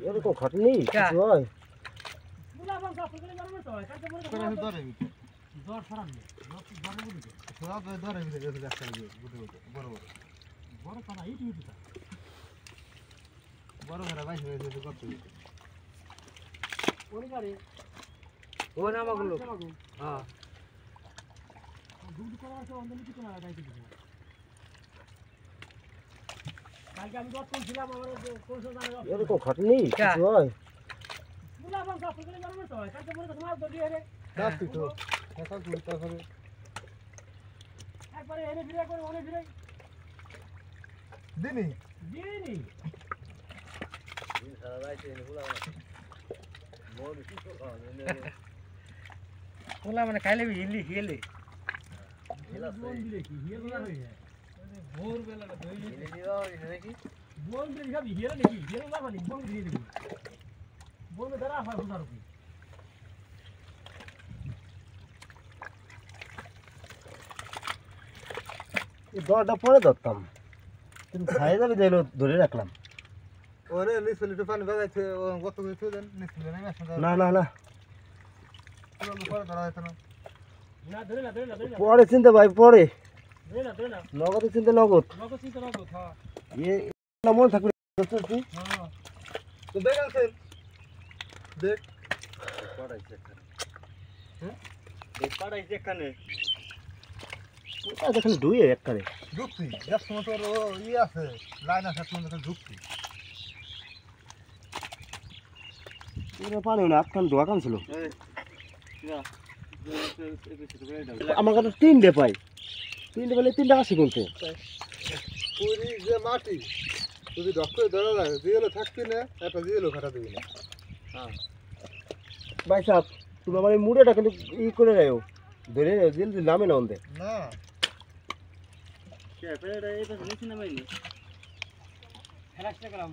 এরকম খাটনি কিছু হয় এরকম খাটনি কিছু হয় মানে খাইলে হিলি হিলে দরটা পরে ধরতাম কিন্তু খাই যাবে যাইলো ধরে রাখলাম না না না পরে চিন্তা ভাই পরে নগদ চিন্তা নগদ ইয়ে মনে থাকবে দেখেন ডুয়ে একবারে ঢুকছি মোটর ই আছে লাইন আছে ঢুকছি পানি না আপনার দোয়া কাম ছিল আমার কাছে তিনটে পাই তিনটে পেলে তিনটা আসে কিন্তু পুরি যে মাটি যদি ডক্টর ধরা যায় জিয়েলো থাকবি না একটা জিয়েলো খাটা দিবি না ভাই সাহেব তুমি আমার এই মুড়েটা কিন্তু ই করে রাখো ধরে জিল নামে না ওনতে না এটা এই পাশে নিচে নামাইনি খেলাটা গেলাম